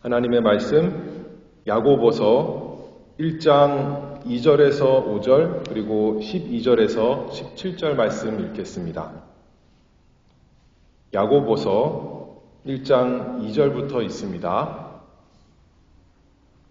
하나님의 말씀 야고보서 1장 2절에서 5절 그리고 12절에서 17절 말씀 읽겠습니다. 야고보서 1장 2절부터 있습니다.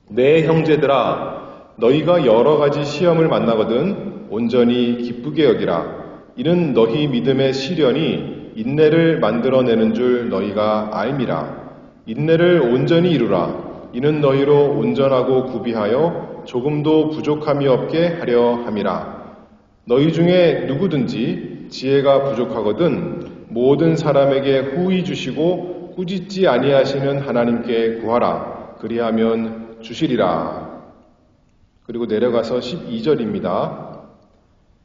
내 형제들아, 너희가 여러 가지 시험을 만나거든 온전히 기쁘게 여기라. 이는 너희 믿음의 시련이 인내를 만들어내는 줄 너희가 알미라. 인내를 온전히 이루라. 이는 너희로 온전하고 구비하여 조금도 부족함이 없게 하려 함이라. 너희 중에 누구든지 지혜가 부족하거든 모든 사람에게 후히 주시고 꾸짖지 아니하시는 하나님께 구하라. 그리하면 주시리라. 그리고 내려가서 12절입니다.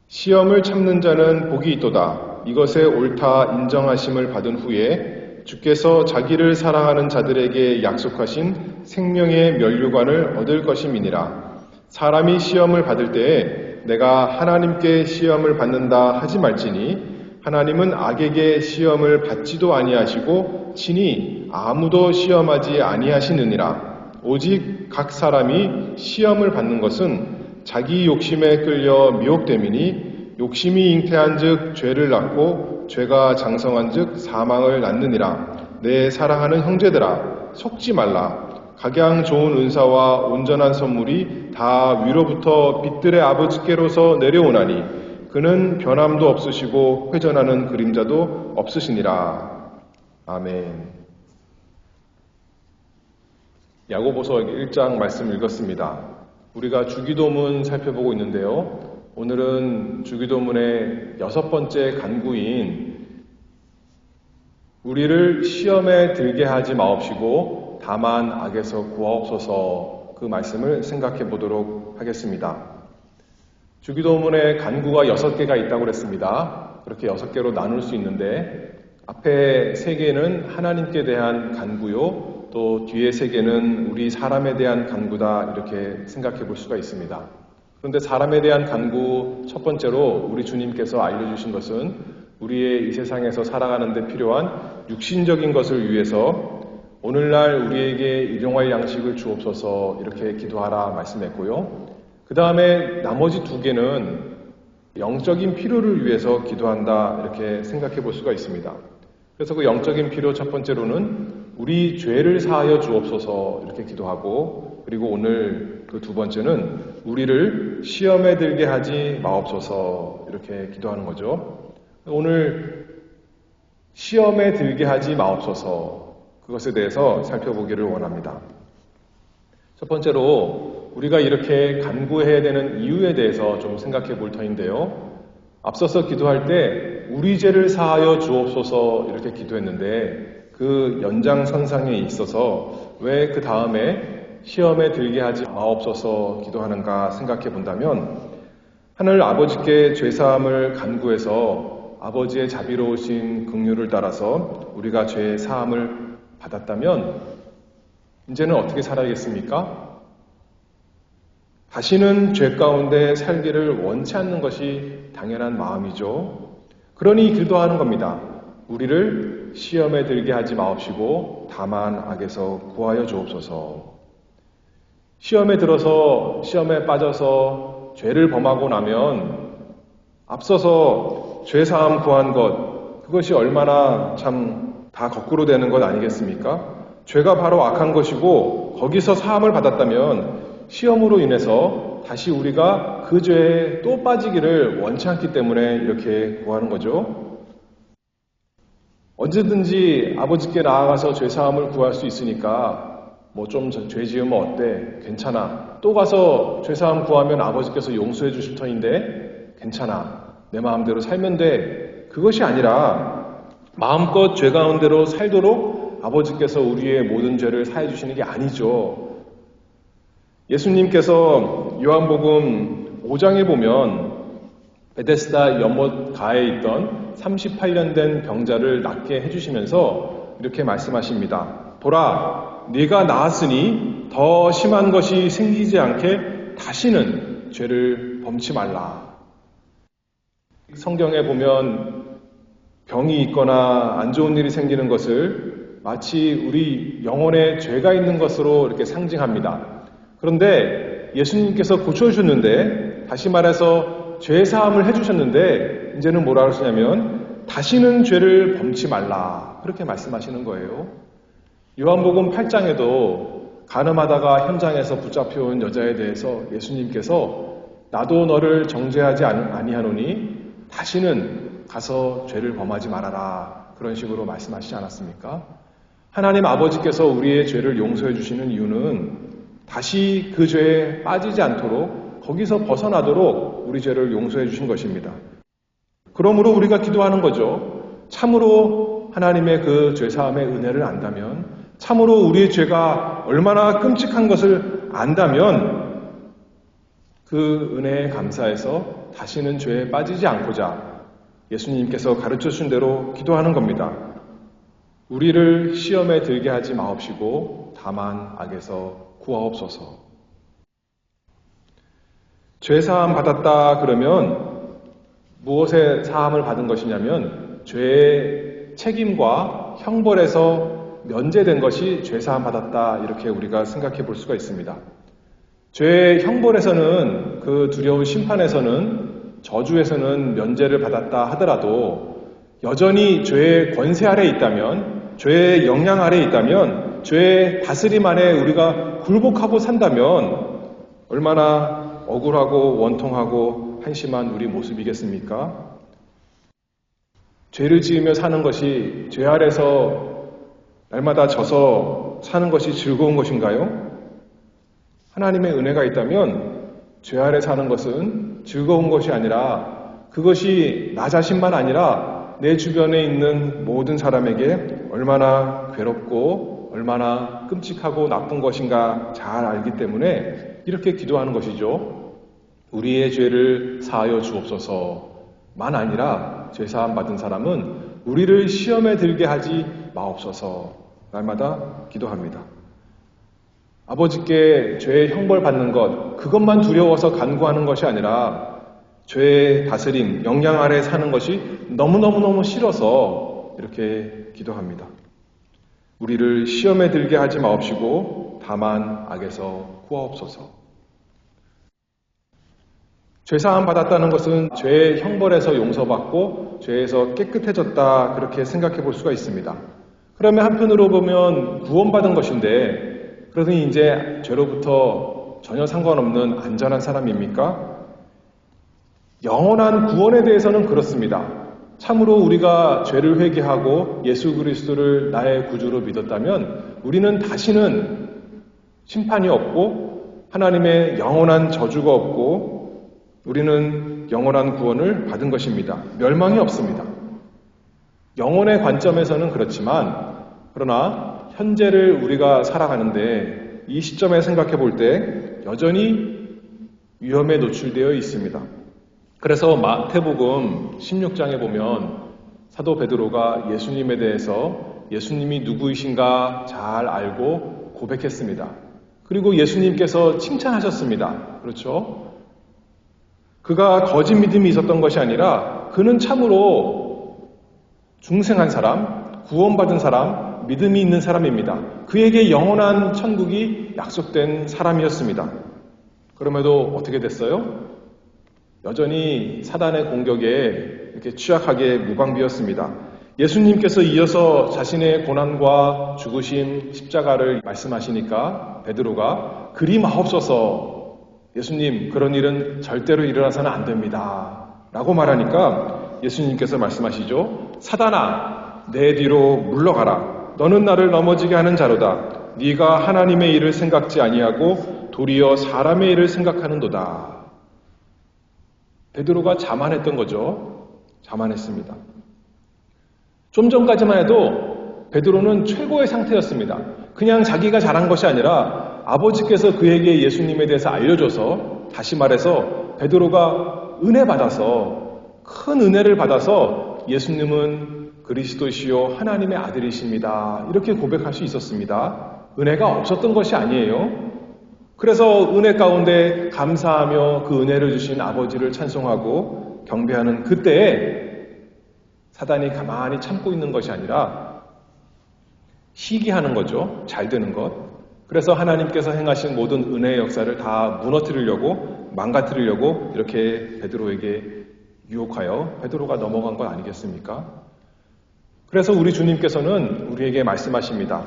시험을 참는 자는 복이 있도다. 이것에 옳다 인정하심을 받은 후에 주께서 자기를 사랑하는 자들에게 약속하신 생명의 면류관을 얻을 것임이니라. 사람이 시험을 받을 때에 내가 하나님께 시험을 받는다 하지 말지니 하나님은 악에게 시험을 받지도 아니하시고 친히 아무도 시험하지 아니하시느니라. 오직 각 사람이 시험을 받는 것은 자기 욕심에 끌려 미혹됨이니 욕심이 잉태한 즉 죄를 낳고 죄가 장성한 즉 사망을 낳느니라. 내 사랑하는 형제들아, 속지 말라. 각양 좋은 은사와 온전한 선물이 다 위로부터 빛들의 아버지께로서 내려오나니 그는 변함도 없으시고 회전하는 그림자도 없으시니라. 아멘. 야고보서 1장 말씀 읽었습니다. 우리가 주기도문 살펴보고 있는데요. 오늘은 주기도문의 6번째 간구인 우리를 시험에 들게 하지 마옵시고 다만 악에서 구하옵소서, 그 말씀을 생각해 보도록 하겠습니다. 주기도문의 간구가 6개가 있다고 그랬습니다. 그렇게 6개로 나눌 수 있는데 앞에 3개는 하나님께 대한 간구요, 또 뒤에 3개는 우리 사람에 대한 간구다, 이렇게 생각해 볼 수가 있습니다. 그런데 사람에 대한 간구 첫 번째로 우리 주님께서 알려주신 것은 우리의 이 세상에서 살아가는 데 필요한 육신적인 것을 위해서 오늘날 우리에게 일용할 양식을 주옵소서, 이렇게 기도하라 말씀했고요. 그 다음에 나머지 2개는 영적인 필요를 위해서 기도한다, 이렇게 생각해 볼 수가 있습니다. 그래서 그 영적인 필요 첫 번째로는 우리 죄를 사하여 주옵소서, 이렇게 기도하고, 그리고 오늘 그 2번째는 우리를 시험에 들게 하지 마옵소서, 이렇게 기도하는 거죠. 오늘 시험에 들게 하지 마옵소서, 그것에 대해서 살펴보기를 원합니다. 첫 번째로 우리가 이렇게 간구해야 되는 이유에 대해서 좀 생각해 볼 터인데요. 앞서서 기도할 때 우리 죄를 사하여 주옵소서, 이렇게 기도했는데 그 연장선상에 있어서 왜 그 다음에 시험에 들게 하지 마옵소서 기도하는가 생각해 본다면, 하늘 아버지께 죄사함을 간구해서 아버지의 자비로우신 긍휼을 따라서 우리가 죄 사함을 받았다면 이제는 어떻게 살아야겠습니까? 다시는 죄 가운데 살기를 원치 않는 것이 당연한 마음이죠. 그러니 기도하는 겁니다. 우리를 시험에 들게 하지 마옵시고 다만 악에서 구하여 주옵소서. 시험에 들어서 시험에 빠져서 죄를 범하고 나면 앞서서 죄사함 구한 것, 그것이 얼마나 참 다 거꾸로 되는 것 아니겠습니까? 죄가 바로 악한 것이고 거기서 사함을 받았다면 시험으로 인해서 다시 우리가 그 죄에 또 빠지기를 원치 않기 때문에 이렇게 구하는 거죠. 언제든지 아버지께 나아가서 죄사함을 구할 수 있으니까 뭐 좀 죄 지으면 어때? 괜찮아. 또 가서 죄사함 구하면 아버지께서 용서해 주실 터인데 괜찮아. 내 마음대로 살면 돼. 그것이 아니라 마음껏 죄 가운데로 살도록 아버지께서 우리의 모든 죄를 사해 주시는 게 아니죠. 예수님께서 요한복음 5장에 보면 베데스다 연못 가에 있던 38년 된 병자를 낫게 해주시면서 이렇게 말씀하십니다. 보라, 네가 나았으니 더 심한 것이 생기지 않게 다시는 죄를 범치 말라. 성경에 보면 병이 있거나 안 좋은 일이 생기는 것을 마치 우리 영혼에 죄가 있는 것으로 이렇게 상징합니다. 그런데 예수님께서 고쳐주셨는데, 다시 말해서 죄사함을 해주셨는데, 이제는 뭐라 그러시냐면 다시는 죄를 범치 말라, 그렇게 말씀하시는 거예요. 요한복음 8장에도 간음하다가 현장에서 붙잡혀온 여자에 대해서 예수님께서 나도 너를 정죄하지 아니하노니 다시는 가서 죄를 범하지 말아라, 그런 식으로 말씀하시지 않았습니까? 하나님 아버지께서 우리의 죄를 용서해 주시는 이유는 다시 그 죄에 빠지지 않도록, 거기서 벗어나도록 우리 죄를 용서해 주신 것입니다. 그러므로 우리가 기도하는 거죠. 참으로 하나님의 그 죄사함의 은혜를 안다면, 참으로 우리의 죄가 얼마나 끔찍한 것을 안다면 그 은혜에 감사해서 다시는 죄에 빠지지 않고자 예수님께서 가르쳐 주신 대로 기도하는 겁니다. 우리를 시험에 들게 하지 마옵시고 다만 악에서 구하옵소서. 죄사함 받았다 그러면 무엇에 사함을 받은 것이냐면 죄의 책임과 형벌에서 면제된 것이 죄사함 받았다, 이렇게 우리가 생각해 볼 수가 있습니다. 죄의 형벌에서는, 그 두려운 심판에서는, 저주에서는 면제를 받았다 하더라도 여전히 죄의 권세 아래에 있다면, 죄의 영향 아래에 있다면, 죄의 다스림 아래 우리가 굴복하고 산다면 얼마나 억울하고 원통하고 한심한 우리 모습이겠습니까? 죄를 지으며 사는 것이, 죄 아래서 날마다 져서 사는 것이 즐거운 것인가요? 하나님의 은혜가 있다면 죄 아래 사는 것은 즐거운 것이 아니라, 그것이 나 자신만 아니라 내 주변에 있는 모든 사람에게 얼마나 괴롭고 얼마나 끔찍하고 나쁜 것인가 잘 알기 때문에 이렇게 기도하는 것이죠. 우리의 죄를 사하여 주옵소서만 아니라 죄사함 받은 사람은 우리를 시험에 들게 하지 마옵소서 날마다 기도합니다. 아버지께 죄의 형벌 받는 것, 그것만 두려워서 간구하는 것이 아니라 죄의 다스림, 영향 아래 사는 것이 너무너무너무 싫어서 이렇게 기도합니다. 우리를 시험에 들게 하지 마옵시고 다만 악에서 구하옵소서. 죄사함 받았다는 것은 죄의 형벌에서 용서받고 죄에서 깨끗해졌다, 그렇게 생각해 볼 수가 있습니다. 그러면 한편으로 보면 구원받은 것인데, 그러더니 이제 죄로부터 전혀 상관없는 안전한 사람입니까? 영원한 구원에 대해서는 그렇습니다. 참으로 우리가 죄를 회개하고 예수 그리스도를 나의 구주로 믿었다면 우리는 다시는 심판이 없고 하나님의 영원한 저주가 없고 우리는 영원한 구원을 받은 것입니다. 멸망이 없습니다. 영혼의 관점에서는 그렇지만, 그러나 현재를 우리가 살아가는데 이 시점에 생각해 볼 때 여전히 위험에 노출되어 있습니다. 그래서 마태복음 16장에 보면 사도 베드로가 예수님에 대해서 예수님이 누구이신가 잘 알고 고백했습니다. 그리고 예수님께서 칭찬하셨습니다. 그렇죠? 그가 거짓 믿음이 있었던 것이 아니라 그는 참으로 중생한 사람, 구원받은 사람, 믿음이 있는 사람입니다. 그에게 영원한 천국이 약속된 사람이었습니다. 그럼에도 어떻게 됐어요? 여전히 사단의 공격에 이렇게 취약하게 무방비였습니다. 예수님께서 이어서 자신의 고난과 죽으심, 십자가를 말씀하시니까 베드로가 그리 마옵소서, 예수님 그런 일은 절대로 일어나서는 안 됩니다 라고 말하니까 예수님께서 말씀하시죠. 사단아, 내 뒤로 물러가라. 너는 나를 넘어지게 하는 자로다. 네가 하나님의 일을 생각지 아니하고 도리어 사람의 일을 생각하는도다. 베드로가 자만했던 거죠. 자만했습니다. 좀 전까지만 해도 베드로는 최고의 상태였습니다. 그냥 자기가 잘한 것이 아니라 아버지께서 그에게 예수님에 대해서 알려줘서, 다시 말해서 베드로가 은혜 받아서, 큰 은혜를 받아서 예수님은 그리스도시요 하나님의 아들이십니다, 이렇게 고백할 수 있었습니다. 은혜가 없었던 것이 아니에요. 그래서 은혜 가운데 감사하며 그 은혜를 주신 아버지를 찬송하고 경배하는 그때에 사단이 가만히 참고 있는 것이 아니라 시기하는 거죠. 잘 되는 것. 그래서 하나님께서 행하신 모든 은혜의 역사를 다 무너뜨리려고, 망가뜨리려고 이렇게 베드로에게 유혹하여 베드로가 넘어간 것 아니겠습니까? 그래서 우리 주님께서는 우리에게 말씀하십니다.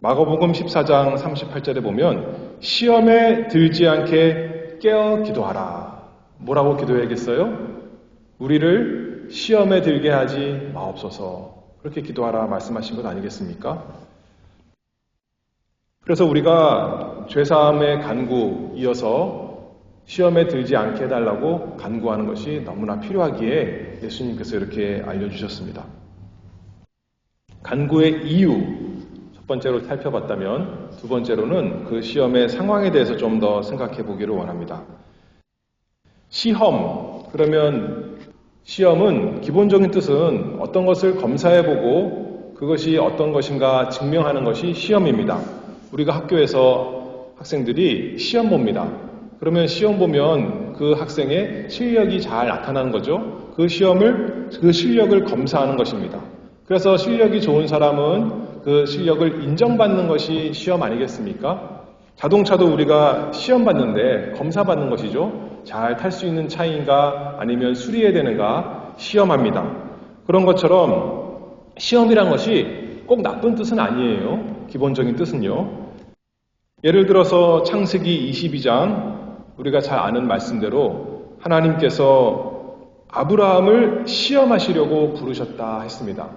마가복음 14장 38절에 보면 시험에 들지 않게 깨어 기도하라. 뭐라고 기도해야겠어요? 우리를 시험에 들게 하지 마옵소서. 그렇게 기도하라 말씀하신 것 아니겠습니까? 그래서 우리가 죄사함의 간구 이어서 시험에 들지 않게 해달라고 간구하는 것이 너무나 필요하기에 예수님께서 이렇게 알려주셨습니다. 간구의 이유, 첫 번째로 살펴봤다면 두 번째로는 그 시험의 상황에 대해서 좀 더 생각해 보기를 원합니다. 시험, 그러면 시험은 기본적인 뜻은 어떤 것을 검사해 보고 그것이 어떤 것인가 증명하는 것이 시험입니다. 우리가 학교에서 학생들이 시험 봅니다. 그러면 시험 보면 그 학생의 실력이 잘 나타나는 거죠. 그 실력을 검사하는 것입니다. 그래서 실력이 좋은 사람은 그 실력을 인정받는 것이 시험 아니겠습니까? 자동차도 우리가 시험 받는데 검사 받는 것이죠. 잘 탈 수 있는 차인가 아니면 수리해야 되는가 시험합니다. 그런 것처럼 시험이란 것이 꼭 나쁜 뜻은 아니에요. 기본적인 뜻은요. 예를 들어서 창세기 22장 우리가 잘 아는 말씀대로 하나님께서 아브라함을 시험하시려고 부르셨다 했습니다.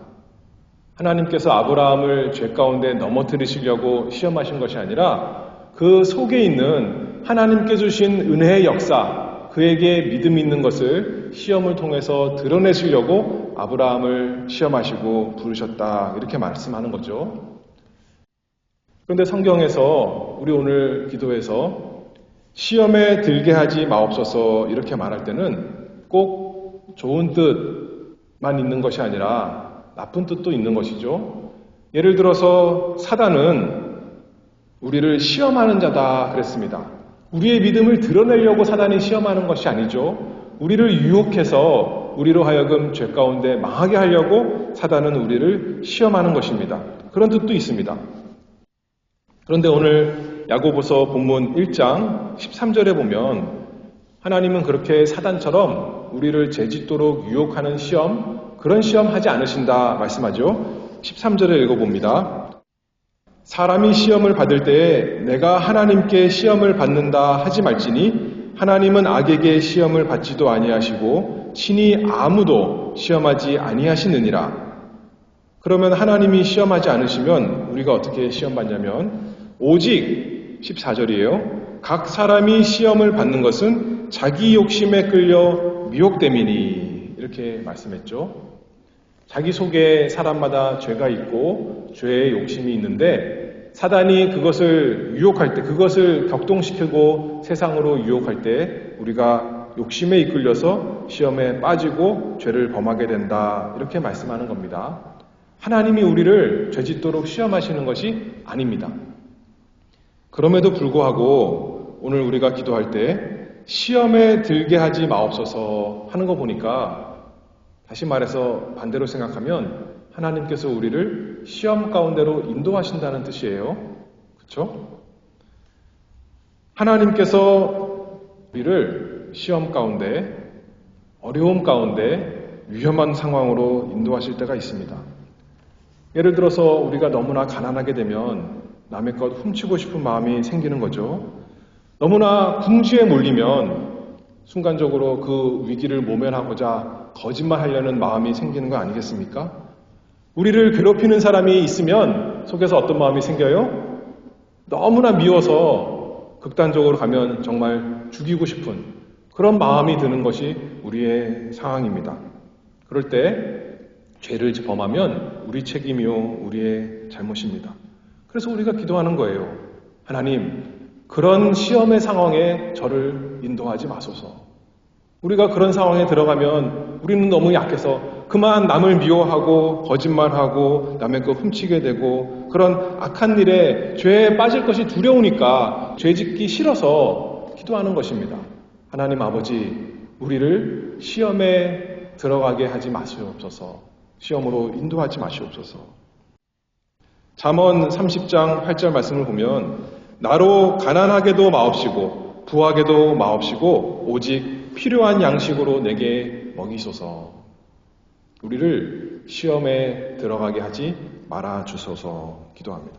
하나님께서 아브라함을 죄 가운데 넘어뜨리시려고 시험하신 것이 아니라 그 속에 있는 하나님께 주신 은혜의 역사, 그에게 믿음이 있는 것을 시험을 통해서 드러내시려고 아브라함을 시험하시고 부르셨다 이렇게 말씀하는 거죠. 그런데 성경에서 우리 오늘 기도에서 시험에 들게 하지 마옵소서 이렇게 말할 때는 꼭 좋은 뜻만 있는 것이 아니라 나쁜 뜻도 있는 것이죠. 예를 들어서 사단은 우리를 시험하는 자다 그랬습니다. 우리의 믿음을 드러내려고 사단이 시험하는 것이 아니죠. 우리를 유혹해서 우리로 하여금 죄 가운데 망하게 하려고 사단은 우리를 시험하는 것입니다. 그런 뜻도 있습니다. 그런데 오늘 야고보서 본문 1장 13절에 보면 하나님은 그렇게 사단처럼 우리를 죄짓도록 유혹하는 시험, 그런 시험 하지 않으신다 말씀하죠. 13절을 읽어봅니다. 사람이 시험을 받을 때에 내가 하나님께 시험을 받는다 하지 말지니 하나님은 악에게 시험을 받지도 아니하시고 친히 아무도 시험하지 아니하시느니라. 그러면 하나님이 시험하지 않으시면 우리가 어떻게 시험 받냐면 오직 14절이에요. 각 사람이 시험을 받는 것은 자기 욕심에 끌려 미혹됨이니 이렇게 말씀했죠. 자기 속에 사람마다 죄가 있고 죄의 욕심이 있는데 사단이 그것을 유혹할 때, 그것을 격동시키고 세상으로 유혹할 때 우리가 욕심에 이끌려서 시험에 빠지고 죄를 범하게 된다 이렇게 말씀하는 겁니다. 하나님이 우리를 죄짓도록 시험하시는 것이 아닙니다. 그럼에도 불구하고 오늘 우리가 기도할 때 시험에 들게 하지 마옵소서 하는 거 보니까 다시 말해서 반대로 생각하면 하나님께서 우리를 시험 가운데로 인도하신다는 뜻이에요. 그렇죠? 하나님께서 우리를 시험 가운데, 어려움 가운데 위험한 상황으로 인도하실 때가 있습니다. 예를 들어서 우리가 너무나 가난하게 되면 남의 것 훔치고 싶은 마음이 생기는 거죠. 너무나 궁지에 몰리면 순간적으로 그 위기를 모면하고자 거짓말하려는 마음이 생기는 거 아니겠습니까? 우리를 괴롭히는 사람이 있으면 속에서 어떤 마음이 생겨요? 너무나 미워서 극단적으로 가면 정말 죽이고 싶은 그런 마음이 드는 것이 우리의 상황입니다. 그럴 때 죄를 범하면 우리 책임이요, 우리의 잘못입니다. 그래서 우리가 기도하는 거예요. 하나님, 그런 시험의 상황에 저를 인도하지 마소서. 우리가 그런 상황에 들어가면 우리는 너무 약해서 그만 남을 미워하고 거짓말하고 남의 거 훔치게 되고 그런 악한 일에 죄에 빠질 것이 두려우니까 죄 짓기 싫어서 기도하는 것입니다. 하나님 아버지, 우리를 시험에 들어가게 하지 마시옵소서. 시험으로 인도하지 마시옵소서. 잠언 30장 8절 말씀을 보면 나로 가난하게도 마옵시고 부하게도 마옵시고 오직 필요한 양식으로 내게 먹이소서. 우리를 시험에 들어가게 하지 말아 주소서 기도합니다.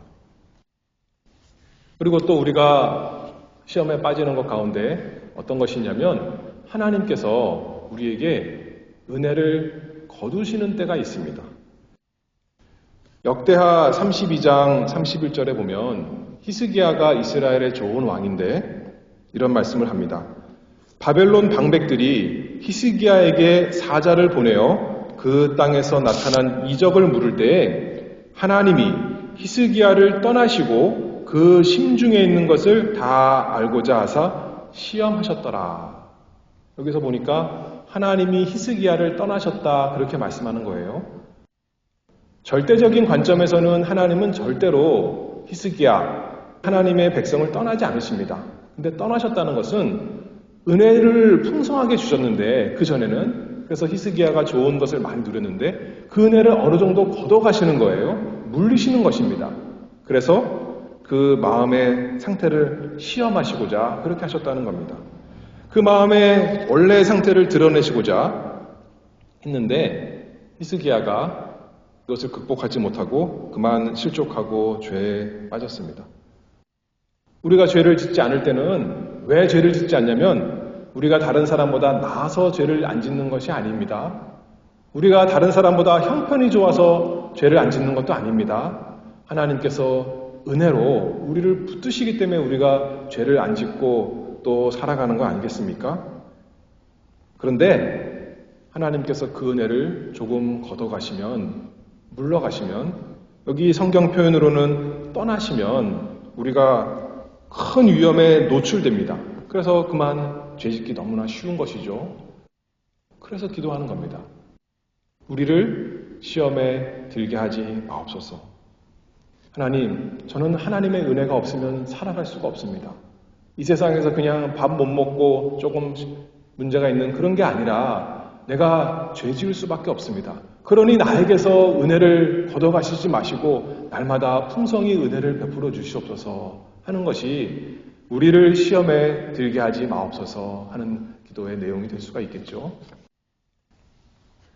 그리고 또 우리가 시험에 빠지는 것 가운데 어떤 것이 있냐면 하나님께서 우리에게 은혜를 거두시는 때가 있습니다. 역대하 32장 31절에 보면 히스기야가 이스라엘의 좋은 왕인데 이런 말씀을 합니다. 바벨론 방백들이 히스기야에게 사자를 보내어 그 땅에서 나타난 이적을 물을 때에 하나님이 히스기야를 떠나시고 그 심중에 있는 것을 다 알고자 하사 시험하셨더라. 여기서 보니까 하나님이 히스기야를 떠나셨다 그렇게 말씀하는 거예요. 절대적인 관점에서는 하나님은 절대로 히스기야, 하나님의 백성을 떠나지 않으십니다. 근데 떠나셨다는 것은 은혜를 풍성하게 주셨는데 그전에는 그래서 히스기야가 좋은 것을 많이 누렸는데 그 은혜를 어느 정도 걷어가시는 거예요. 물리시는 것입니다. 그래서 그 마음의 상태를 시험하시고자 그렇게 하셨다는 겁니다. 그 마음의 원래의 상태를 드러내시고자 했는데 히스기야가 그것을 극복하지 못하고 그만 실족하고 죄에 빠졌습니다. 우리가 죄를 짓지 않을 때는 왜 죄를 짓지 않냐면 우리가 다른 사람보다 나아서 죄를 안 짓는 것이 아닙니다. 우리가 다른 사람보다 형편이 좋아서 죄를 안 짓는 것도 아닙니다. 하나님께서 은혜로 우리를 붙드시기 때문에 우리가 죄를 안 짓고 또 살아가는 거 아니겠습니까? 그런데 하나님께서 그 은혜를 조금 걷어가시면 물러가시면 여기 성경 표현으로는 떠나시면 우리가 큰 위험에 노출됩니다. 그래서 그만 죄짓기 너무나 쉬운 것이죠. 그래서 기도하는 겁니다. 우리를 시험에 들게 하지 마옵소서. 하나님, 저는 하나님의 은혜가 없으면 살아갈 수가 없습니다. 이 세상에서 그냥 밥 못 먹고 조금 문제가 있는 그런 게 아니라 내가 죄 지을 수밖에 없습니다. 그러니 나에게서 은혜를 걷어가시지 마시고 날마다 풍성히 은혜를 베풀어 주시옵소서 하는 것이 우리를 시험에 들게 하지 마옵소서 하는 기도의 내용이 될 수가 있겠죠.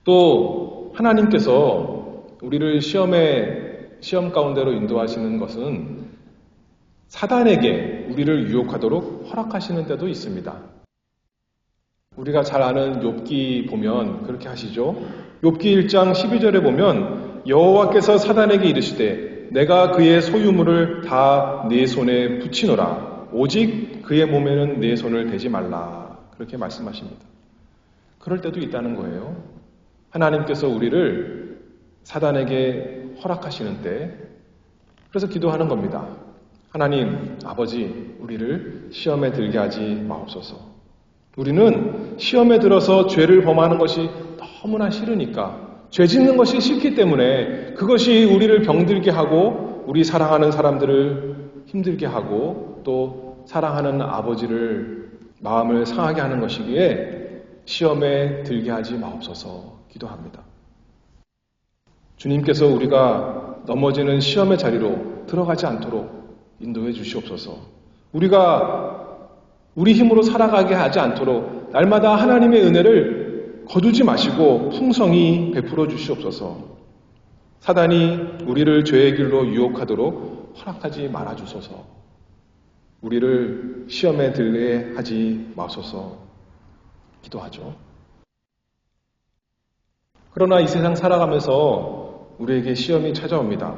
또 하나님께서 우리를 시험 가운데로 인도하시는 것은 사단에게 우리를 유혹하도록 허락하시는 때도 있습니다. 우리가 잘 아는 욥기 보면 그렇게 하시죠. 욥기 1장 12절에 보면 여호와께서 사단에게 이르시되 내가 그의 소유물을 다 네 손에 붙이노라. 오직 그의 몸에는 네 손을 대지 말라. 그렇게 말씀하십니다. 그럴 때도 있다는 거예요. 하나님께서 우리를 사단에게 허락하시는 때 그래서 기도하는 겁니다. 하나님, 아버지, 우리를 시험에 들게 하지 마옵소서. 우리는 시험에 들어서 죄를 범하는 것이 너무나 싫으니까 죄 짓는 것이 싫기 때문에 그것이 우리를 병들게 하고 우리 사랑하는 사람들을 힘들게 하고 또 사랑하는 아버지를 마음을 상하게 하는 것이기에 시험에 들게 하지 마옵소서 기도합니다. 주님께서 우리가 넘어지는 시험의 자리로 들어가지 않도록 인도해 주시옵소서. 우리가 우리 힘으로 살아가게 하지 않도록 날마다 하나님의 은혜를 거두지 마시고 풍성히 베풀어 주시옵소서. 사단이 우리를 죄의 길로 유혹하도록 허락하지 말아 주소서. 우리를 시험에 들게 하지 마소서 기도하죠. 그러나 이 세상 살아가면서 우리에게 시험이 찾아옵니다.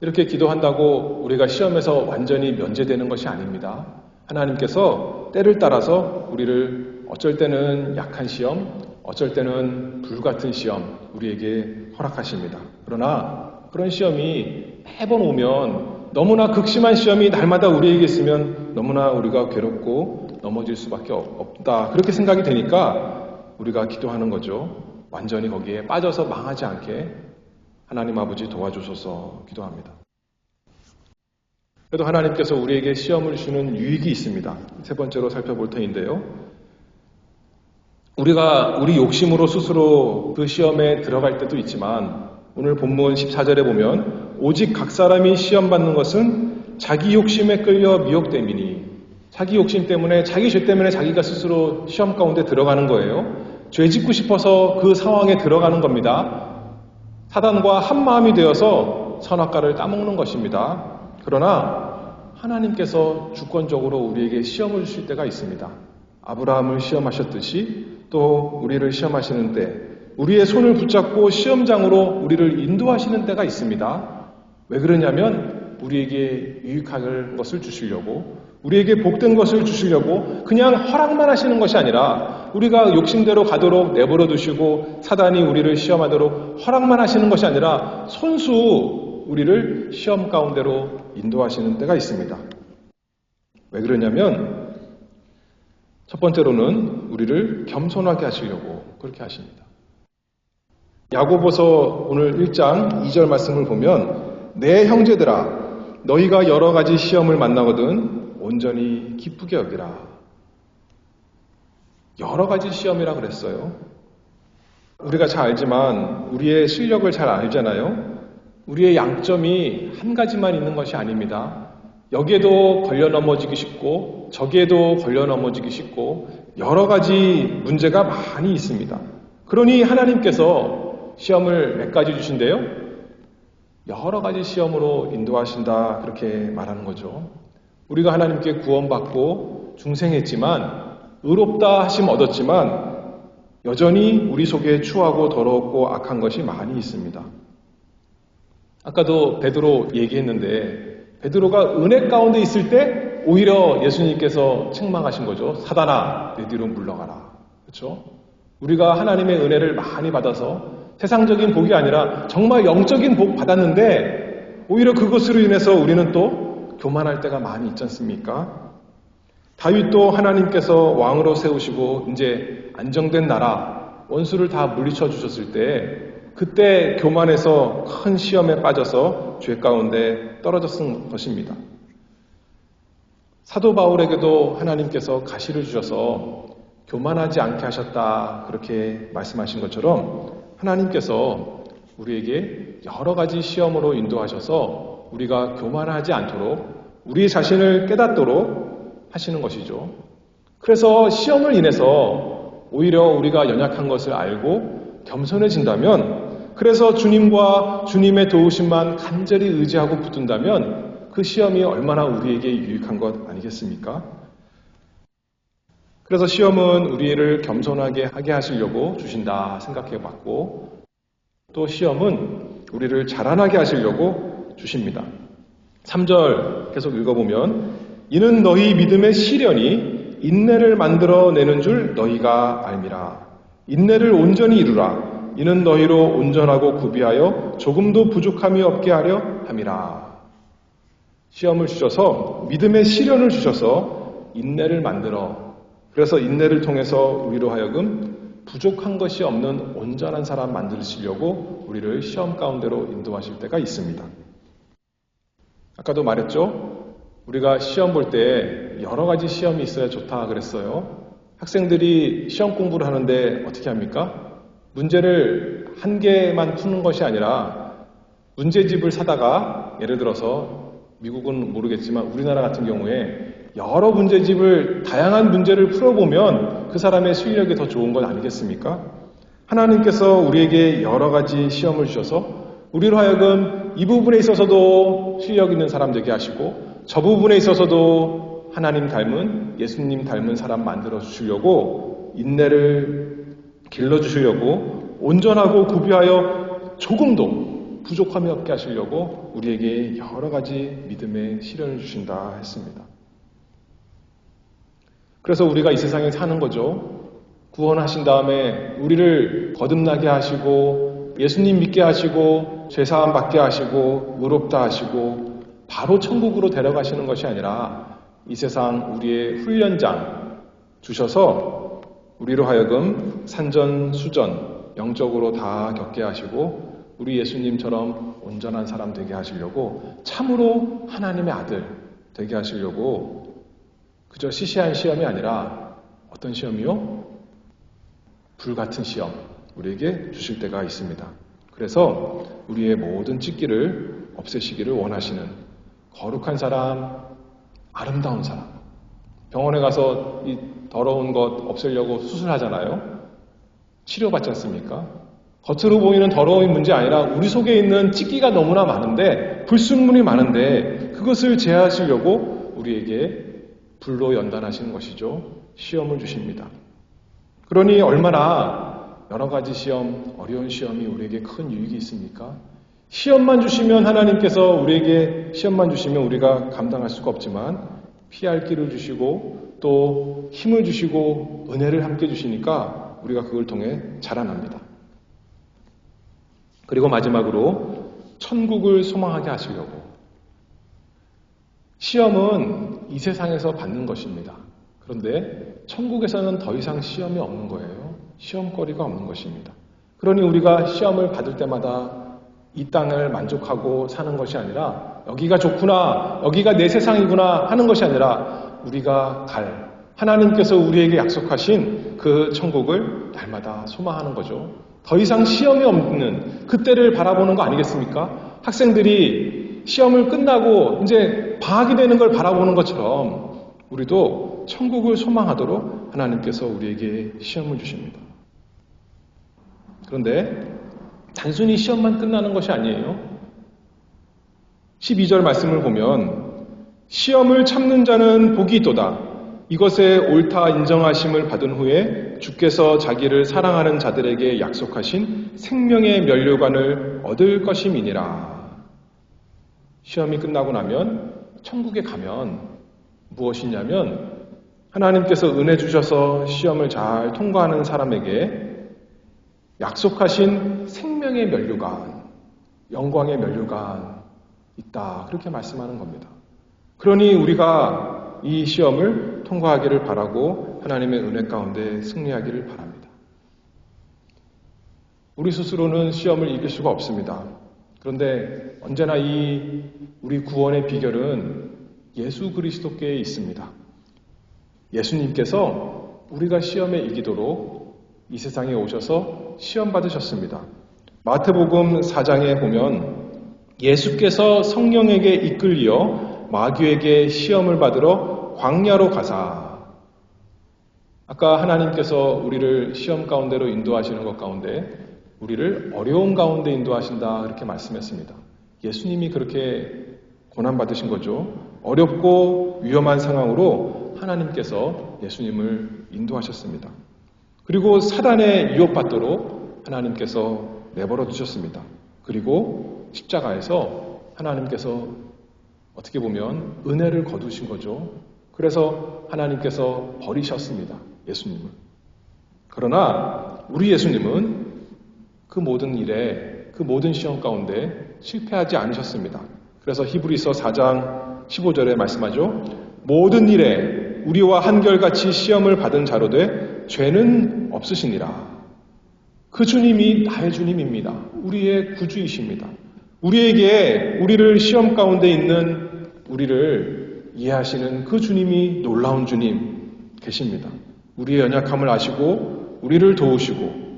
이렇게 기도한다고 우리가 시험에서 완전히 면제되는 것이 아닙니다. 하나님께서 때를 따라서 우리를 어쩔 때는 약한 시험, 어쩔 때는 불같은 시험 우리에게 허락하십니다. 그러나 그런 시험이 매번 오면 너무나 극심한 시험이 날마다 우리에게 있으면 너무나 우리가 괴롭고 넘어질 수밖에 없다. 그렇게 생각이 되니까 우리가 기도하는 거죠. 완전히 거기에 빠져서 망하지 않게 하나님 아버지 도와주소서 기도합니다. 그래도 하나님께서 우리에게 시험을 주는 유익이 있습니다. 세 번째로 살펴볼 터인데요. 우리가 우리 욕심으로 스스로 그 시험에 들어갈 때도 있지만 오늘 본문 14절에 보면 오직 각 사람이 시험 받는 것은 자기 욕심에 끌려 미혹됨이니, 자기 욕심 때문에, 자기 죄 때문에 자기가 스스로 시험 가운데 들어가는 거예요. 죄 짓고 싶어서 그 상황에 들어가는 겁니다. 사단과 한 마음이 되어서 선악과를 따먹는 것입니다. 그러나 하나님께서 주권적으로 우리에게 시험을 주실 때가 있습니다. 아브라함을 시험하셨듯이 또 우리를 시험하시는 때, 우리의 손을 붙잡고 시험장으로 우리를 인도하시는 때가 있습니다. 왜 그러냐면 우리에게 유익할 것을 주시려고, 우리에게 복된 것을 주시려고 그냥 허락만 하시는 것이 아니라 우리가 욕심대로 가도록 내버려 두시고 사단이 우리를 시험하도록 허락만 하시는 것이 아니라 손수 우리를 시험 가운데로 인도하시는 때가 있습니다. 왜 그러냐면 첫 번째로는 우리를 겸손하게 하시려고 그렇게 하십니다. 야고보서 오늘 1장 2절 말씀을 보면 내 형제들아 너희가 여러 가지 시험을 만나거든 온전히 기쁘게 여기라. 여러 가지 시험이라 그랬어요. 우리가 잘 알지만 우리의 실력을 잘 알잖아요. 우리의 양점이 한 가지만 있는 것이 아닙니다. 여기에도 걸려 넘어지기 쉽고 저기에도 걸려 넘어지기 쉽고 여러 가지 문제가 많이 있습니다. 그러니 하나님께서 시험을 몇 가지 주신대요? 여러 가지 시험으로 인도하신다 그렇게 말하는 거죠. 우리가 하나님께 구원받고 중생했지만 의롭다 하심 얻었지만 여전히 우리 속에 추하고 더럽고 악한 것이 많이 있습니다. 아까도 베드로 얘기했는데 베드로가 은혜 가운데 있을 때 오히려 예수님께서 책망하신 거죠. 사단아 내 뒤로 물러가라. 그렇죠? 우리가 하나님의 은혜를 많이 받아서 세상적인 복이 아니라 정말 영적인 복 받았는데 오히려 그것으로 인해서 우리는 또 교만할 때가 많이 있지 않습니까? 다윗도 하나님께서 왕으로 세우시고 이제 안정된 나라 원수를 다 물리쳐 주셨을 때 그때 교만해서 큰 시험에 빠져서 죄 가운데 떨어졌을 것입니다. 사도 바울에게도 하나님께서 가시를 주셔서 교만하지 않게 하셨다 그렇게 말씀하신 것처럼 하나님께서 우리에게 여러 가지 시험으로 인도하셔서 우리가 교만하지 않도록 우리 자신을 깨닫도록 하시는 것이죠. 그래서 시험을 인해서 오히려 우리가 연약한 것을 알고 겸손해진다면 그래서 주님과 주님의 도우심만 간절히 의지하고 붙든다면 그 시험이 얼마나 우리에게 유익한 것 아니겠습니까? 그래서 시험은 우리를 겸손하게 하게 하시려고 주신다 생각해 봤고 또 시험은 우리를 자라나게 하시려고 주십니다. 3절 계속 읽어보면 이는 너희 믿음의 시련이 인내를 만들어내는 줄 너희가 알미라. 인내를 온전히 이루라. 이는 너희로 온전하고 구비하여 조금도 부족함이 없게 하려 함이라. 시험을 주셔서 믿음의 시련을 주셔서 인내를 만들어 그래서 인내를 통해서 우리로 하여금 부족한 것이 없는 온전한 사람 만드시려고 우리를 시험 가운데로 인도하실 때가 있습니다. 아까도 말했죠? 우리가 시험 볼 때 여러 가지 시험이 있어야 좋다 그랬어요. 학생들이 시험 공부를 하는데 어떻게 합니까? 문제를 한 개만 푸는 것이 아니라 문제집을 사다가 예를 들어서 미국은 모르겠지만 우리나라 같은 경우에 여러 문제집을 다양한 문제를 풀어보면 그 사람의 실력이 더 좋은 건 아니겠습니까? 하나님께서 우리에게 여러 가지 시험을 주셔서 우리로 하여금 이 부분에 있어서도 실력 있는 사람 되게 하시고 저 부분에 있어서도 하나님 닮은 예수님 닮은 사람 만들어 주시려고 인내를 길러주시려고 온전하고 구비하여 조금도 부족함이 없게 하시려고 우리에게 여러 가지 믿음의 시련을 주신다 했습니다. 그래서 우리가 이 세상에 사는 거죠. 구원하신 다음에 우리를 거듭나게 하시고 예수님 믿게 하시고 죄사함 받게 하시고 의롭다 하시고 바로 천국으로 데려가시는 것이 아니라 이 세상 우리의 훈련장 주셔서 우리로 하여금 산전수전 영적으로 다 겪게 하시고 우리 예수님처럼 온전한 사람 되게 하시려고 참으로 하나님의 아들 되게 하시려고 그저 시시한 시험이 아니라 어떤 시험이요? 불같은 시험 우리에게 주실 때가 있습니다. 그래서 우리의 모든 찢기를 없애시기를 원하시는 거룩한 사람, 아름다운 사람. 병원에 가서 이 더러운 것 없애려고 수술하잖아요. 치료받지 않습니까? 겉으로 보이는 더러움이 문제 아니라 우리 속에 있는 찌기가 너무나 많은데, 불순물이 많은데 그것을 제하시려고 우리에게 불로 연단하시는 것이죠. 시험을 주십니다. 그러니 얼마나 여러 가지 시험, 어려운 시험이 우리에게 큰 유익이 있습니까? 시험만 주시면 하나님께서 우리에게 시험만 주시면 우리가 감당할 수가 없지만 피할 길을 주시고 또 힘을 주시고 은혜를 함께 주시니까 우리가 그걸 통해 자라납니다. 그리고 마지막으로 천국을 소망하게 하시려고. 시험은 이 세상에서 받는 것입니다. 그런데 천국에서는 더 이상 시험이 없는 거예요. 시험거리가 없는 것입니다. 그러니 우리가 시험을 받을 때마다 이 땅을 만족하고 사는 것이 아니라 여기가 좋구나, 여기가 내 세상이구나 하는 것이 아니라 우리가 갈 하나님께서 우리에게 약속하신 그 천국을 날마다 소망하는 거죠. 더 이상 시험이 없는 그때를 바라보는 거 아니겠습니까? 학생들이 시험을 끝나고 이제 방학이 되는 걸 바라보는 것처럼 우리도 천국을 소망하도록 하나님께서 우리에게 시험을 주십니다. 그런데 단순히 시험만 끝나는 것이 아니에요. 12절 말씀을 보면 시험을 참는 자는 복이 있도다. 이것에 옳다 인정하심을 받은 후에 주께서 자기를 사랑하는 자들에게 약속하신 생명의 면류관을 얻을 것임이니라. 시험이 끝나고 나면 천국에 가면 무엇이냐면 하나님께서 은혜 주셔서 시험을 잘 통과하는 사람에게 약속하신 생명의 면류관, 영광의 면류관 있다. 그렇게 말씀하는 겁니다. 그러니 우리가 이 시험을 통과하기를 바라고 하나님의 은혜 가운데 승리하기를 바랍니다. 우리 스스로는 시험을 이길 수가 없습니다. 그런데 언제나 우리 구원의 비결은 예수 그리스도께 있습니다. 예수님께서 우리가 시험에 이기도록 이 세상에 오셔서 시험 받으셨습니다. 마태복음 4장에 보면 예수께서 성령에게 이끌려 마귀에게 시험을 받으러 광야로 가사. 아까 하나님께서 우리를 시험 가운데로 인도하시는 것 가운데 우리를 어려움 가운데 인도하신다 이렇게 말씀했습니다. 예수님이 그렇게 고난받으신 거죠. 어렵고 위험한 상황으로 하나님께서 예수님을 인도하셨습니다. 그리고 사단에 유혹받도록 하나님께서 내버려 두셨습니다. 그리고 십자가에서 하나님께서 어떻게 보면 은혜를 거두신 거죠. 그래서 하나님께서 버리셨습니다. 예수님을. 그러나 우리 예수님은 그 모든 일에, 그 모든 시험 가운데 실패하지 않으셨습니다. 그래서 히브리서 4장 15절에 말씀하죠. 모든 일에 우리와 한결같이 시험을 받은 자로 돼 죄는 없으시니라. 그 주님이 나의 주님입니다. 우리의 구주이십니다. 우리를 시험 가운데 있는 우리를 이해하시는 그 주님이 놀라운 주님 계십니다. 우리의 연약함을 아시고 우리를 도우시고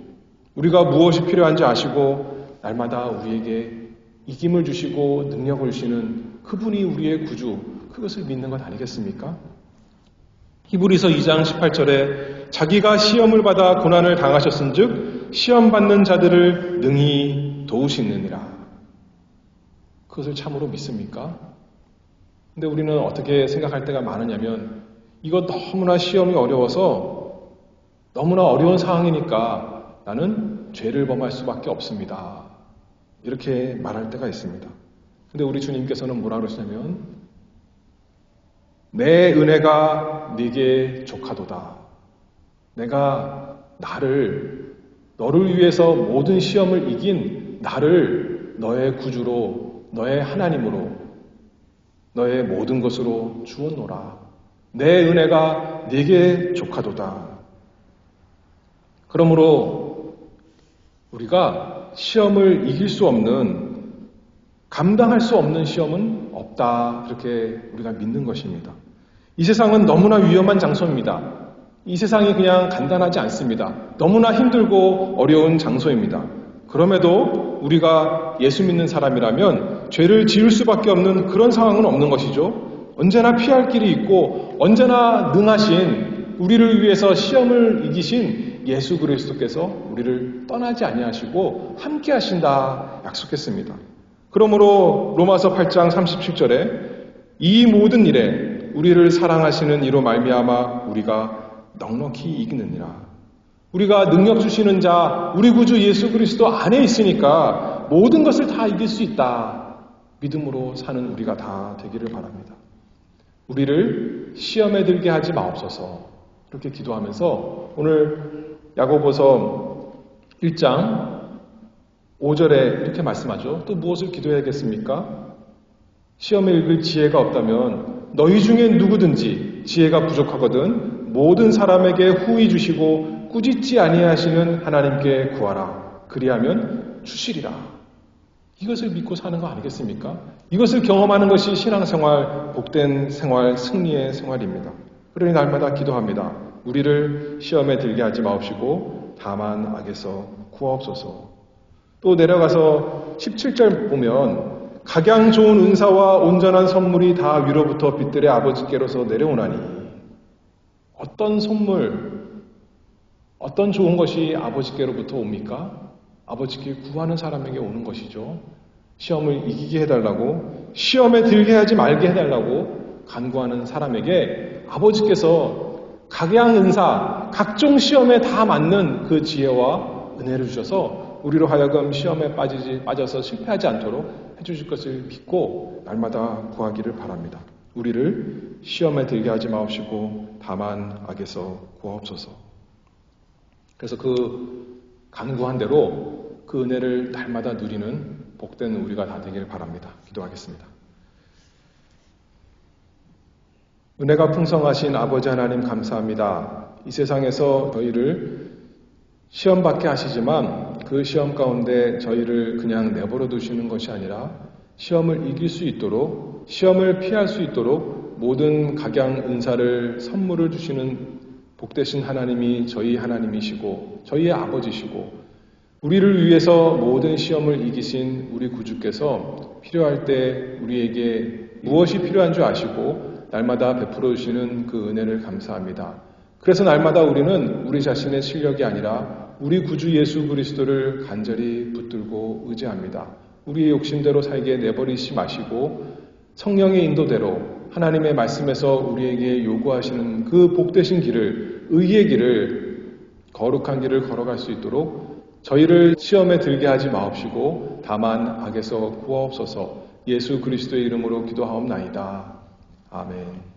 우리가 무엇이 필요한지 아시고 날마다 우리에게 이김을 주시고 능력을 주시는 그분이 우리의 구주, 그것을 믿는 것 아니겠습니까? 히브리서 2장 18절에 자기가 시험을 받아 고난을 당하셨은즉 시험 받는 자들을 능히 도우시느니라. 그것을 참으로 믿습니까? 근데 우리는 어떻게 생각할 때가 많으냐면 이거 너무나 시험이 어려워서 너무나 어려운 상황이니까 나는 죄를 범할 수밖에 없습니다. 이렇게 말할 때가 있습니다. 근데 우리 주님께서는 뭐라 그러시냐면 내 은혜가 네게 족하도다. 내가 너를 위해서 모든 시험을 이긴 나를 너의 구주로, 너의 하나님으로, 너의 모든 것으로 주었노라. 내 은혜가 네게 족하도다. 그러므로 우리가 시험을 이길 수 없는, 감당할 수 없는 시험은 없다. 그렇게 우리가 믿는 것입니다. 이 세상은 너무나 위험한 장소입니다. 이 세상이 그냥 간단하지 않습니다. 너무나 힘들고 어려운 장소입니다. 그럼에도 우리가 예수 믿는 사람이라면 죄를 지을 수밖에 없는 그런 상황은 없는 것이죠. 언제나 피할 길이 있고 언제나 능하신, 우리를 위해서 시험을 이기신 예수 그리스도께서 우리를 떠나지 아니하시고 함께 하신다 약속했습니다. 그러므로 로마서 8장 37절에 이 모든 일에 우리를 사랑하시는 이로 말미암아 우리가 넉넉히 이기느니라. 우리가 능력 주시는 자, 우리 구주 예수 그리스도 안에 있으니까 모든 것을 다 이길 수 있다. 믿음으로 사는 우리가 다 되기를 바랍니다. 우리를 시험에 들게 하지 마옵소서. 이렇게 기도하면서 오늘 야고보서 1장 5절에 이렇게 말씀하죠. 또 무엇을 기도해야겠습니까? 시험에 읽을 지혜가 없다면 너희 중에 누구든지 지혜가 부족하거든 모든 사람에게 후히 주시고 꾸짖지 아니하시는 하나님께 구하라. 그리하면 주시리라. 이것을 믿고 사는 거 아니겠습니까? 이것을 경험하는 것이 신앙생활, 복된 생활, 승리의 생활입니다. 그러니 날마다 기도합니다. 우리를 시험에 들게 하지 마옵시고 다만 악에서 구하옵소서. 또 내려가서 17절 보면 각양 좋은 은사와 온전한 선물이 다 위로부터 빛들의 아버지께로서 내려오나니, 어떤 선물, 어떤 좋은 것이 아버지께로부터 옵니까? 아버지께 구하는 사람에게 오는 것이죠. 시험을 이기게 해달라고, 시험에 들게 하지 말게 해달라고 간구하는 사람에게 아버지께서 각양 은사, 각종 시험에 다 맞는 그 지혜와 은혜를 주셔서 우리로 하여금 시험에 빠져서 실패하지 않도록 해주실 것을 믿고 날마다 구하기를 바랍니다. 우리를 시험에 들게 하지 마옵시고 다만 악에서 구하옵소서. 그래서 그 간구한 대로 그 은혜를 날마다 누리는 복된 우리가 다 되길 바랍니다. 기도하겠습니다. 은혜가 풍성하신 아버지 하나님 감사합니다. 이 세상에서 저희를 시험받게 하시지만 그 시험 가운데 저희를 그냥 내버려 두시는 것이 아니라 시험을 이길 수 있도록, 시험을 피할 수 있도록 모든 각양 은사를, 선물을 주시는 복되신 하나님이 저희 하나님이시고 저희의 아버지시고 우리를 위해서 모든 시험을 이기신 우리 구주께서 필요할 때 우리에게 무엇이 필요한 줄 아시고 날마다 베풀어 주시는 그 은혜를 감사합니다. 그래서 날마다 우리는 우리 자신의 실력이 아니라 우리 구주 예수 그리스도를 간절히 붙들고 의지합니다. 우리의 욕심대로 살게 내버리시 마시고 성령의 인도대로 하나님의 말씀에서 우리에게 요구하시는 그 복되신 길을, 의의 길을, 거룩한 길을 걸어갈 수 있도록 저희를 시험에 들게 하지 마옵시고 다만 악에서 구하옵소서. 예수 그리스도의 이름으로 기도하옵나이다. 아멘.